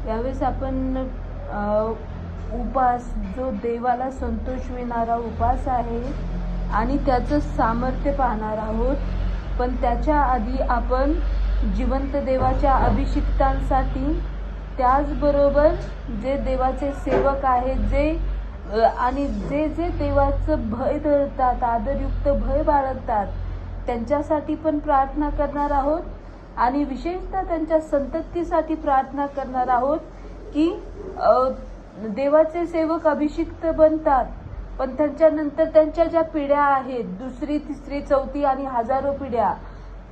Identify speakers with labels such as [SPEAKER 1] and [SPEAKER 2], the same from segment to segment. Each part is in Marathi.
[SPEAKER 1] यावेळेस आपण उपास जो देवाला संतोषविणारा उपास आहे आणि त्याचं सामर्थ्य पाहणार आहोत. पण त्याच्या आधी आपण जिवंत देवाच्या अभिषिक्तांसाठी, त्याचबरोबर जे देवाचे सेवक आहेत, जे देवाचं भय धरतात, आदरयुक्त भय बाळगतात, त्यांच्यासाठी पण प्रार्थना करणार आहोत. आणि विशेषतः त्यांच्या संततीसाठी प्रार्थना करणार आहोत की देवाचे सेवक अभिषिक्त बनतात, पण त्यांच्यानंतर त्यांच्या ज्या पिढ्या आहेत, दुसरी, तिसरी, चौथी आणि हजारो पिढ्या,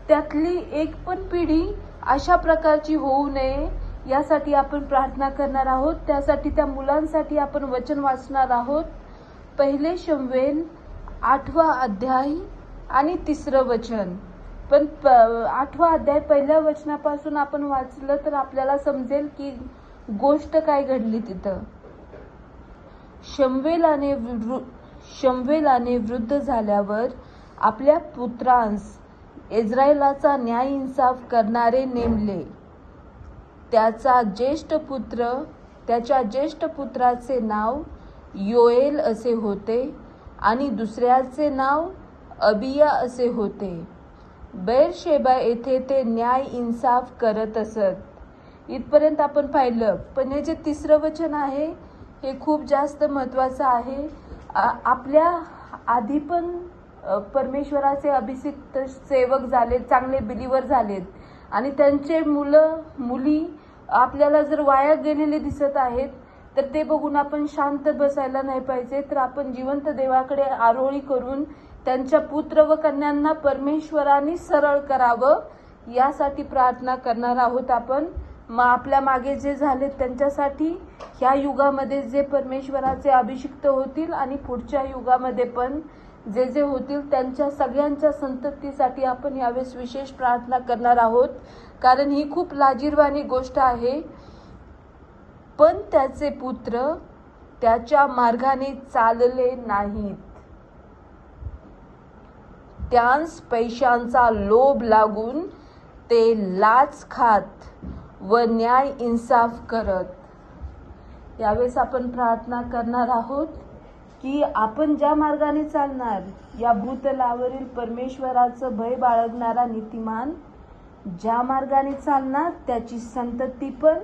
[SPEAKER 1] त्यातली एक पण पिढी अशा प्रकारची होऊ नये यासाठी आपण प्रार्थना करणार आहोत. त्यासाठी त्या मुलांसाठी आपण वचन वाचणार आहोत. पहिले शमूएल 8वा अध्याय आणि 3रं वचन. पण 8वा अध्याय पहिल्या वचनापासून आपण वाचलं तर आपल्याला समजेल की गोष्ट काय घडली तिथं. शमूएलाने वृद्ध झाल्यावर आपल्या पुत्रांस इस्रायलाचा न्याय इंसाफ करणारे नेमले. त्याच्या ज्येष्ठ पुत्राचे नाव योएल असे होते आणि दुसऱ्याचे नाव अबिया असे होते. बेरशेबा येथे ते न्याय इंसाफ करत असत. इथपर्यंत आपण पाहिलं. पण हे जे 3रं वचन आहे हे खूप जास्त महत्वाचं आहे. आपल्या आधी पण परमेश्वराचे अभिषिक्त सेवक झालेत, चांगले बिलीवर झालेत, आणि त्यांचे मुलं मुली आपल्याला जर वाया गेलेले दिसत आहेत तर ते बघून आपण शांत बसायला नाही पाहिजे. तर आपण जिवंत देवाकडे आरोळी करून त्यांच्या पुत्र व कन्यांना परमेश्वराने सरळ करावं यासाठी प्रार्थना करणार आहोत आपण. मग आपल्या मागे जे झालेत त्यांच्यासाठी, ह्या युगामध्ये जे परमेश्वराचे अभिषिक्त होतील आणि पुढच्या युगामध्ये पण जे होतील त्यांच्या सगळ्यांच्या संततीसाठी आपण यावेळेस विशेष प्रार्थना करणार आहोत. कारण ही खूप लाजिरवाणी गोष्ट आहे. पण त्याचे पुत्र त्याच्या मार्गाने चालले नाहीत. त्यांस पैशांचा लोभ लागून ते लाच खात व न्याय इंसाफ करत. यावेळेस आपण प्रार्थना करणार आहोत की आपण ज्या मार्गाने चालणार, या भूतलावरील परमेश्वराचं भय बाळगणारा नीतिमान ज्या मार्गाने चालणार त्याची संतती पण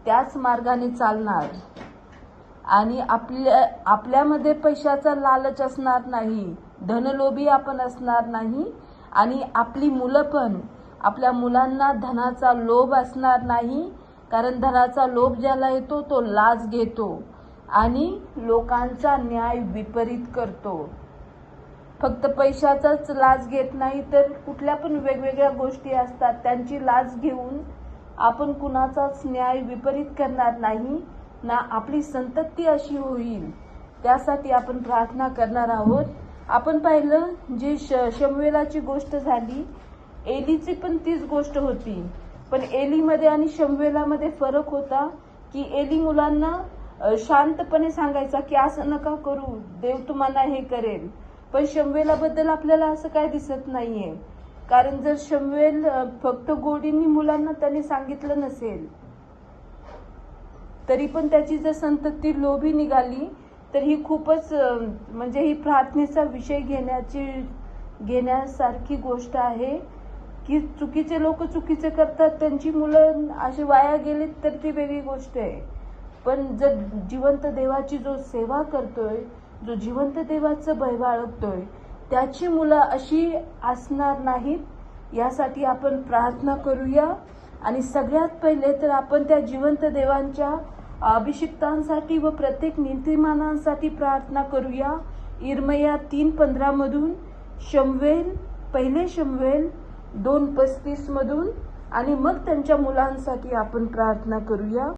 [SPEAKER 1] त्याच मार्गाने चालणार. आणि आपल्यामध्ये पैशाचा लालच असणार नाही, धनलोभी आपण असणार नाही, आणि आपली मुलं पण, आपल्या मुलांना धनाचा लोभ असणार नाही. कारण धनाचा लोभ ज्याला येतो तो लाच घेतो आणि लोकांचा न्याय विपरीत करतो. फक्त पैशाचाच लाच घेत नाही तर कुठल्या पण वेगवेगळ्या गोष्टी असतात, त्यांची लाच घेऊन आपण कुणाचाच न्याय विपरीत करणार नाही ना, आपली संतती अशी होईल. त्यासाठी आपण प्रार्थना करणार आहोत. आपण पाहिलं जी शमूएलाची गोष्ट झाली, एलीची पण तीच गोष्ट होती. पण एलीमध्ये आणि शमूएलामध्ये फरक होता की एली मुलांना शांतपणे सांगायचा की असं नका करू, देव तुम्हाला हे करेल. पण शमूएलाबद्दल आपल्याला असं काय दिसत नाहीये. कारण जर शमूएल फक्त गोडींनी मुलांना त्याने सांगितलं नसेल तरी पण त्याची जर संतती लोभी निघाली तर ही खूपच म्हणजे ही प्रार्थनेचा विषय घेण्यासारखी गोष्ट आहे. की चुकीचे लोक चुकीचे करतात, त्यांची मुलं अशी वाया गेलीत तर ती वेगळी गोष्ट आहे. पण जर जिवंत देवाची जो सेवा करतोय, जो जिवंत देवाचं भय बाळगतोय, त्याची मुलं अशी असणार नाहीत यासाठी आपण प्रार्थना करूया. आणि सगळ्यात पहिले तर आपण त्या जिवंत देवांच्या अभिषिक्तांसाठी व प्रत्येक नीतिमानांसाठी प्रार्थना करूया. इर्मया 3:15 मधून, पहिले शमूएल 2:35 मधून, आणि मग त्यांच्या मुलांसाठी आपण प्रार्थना करूया.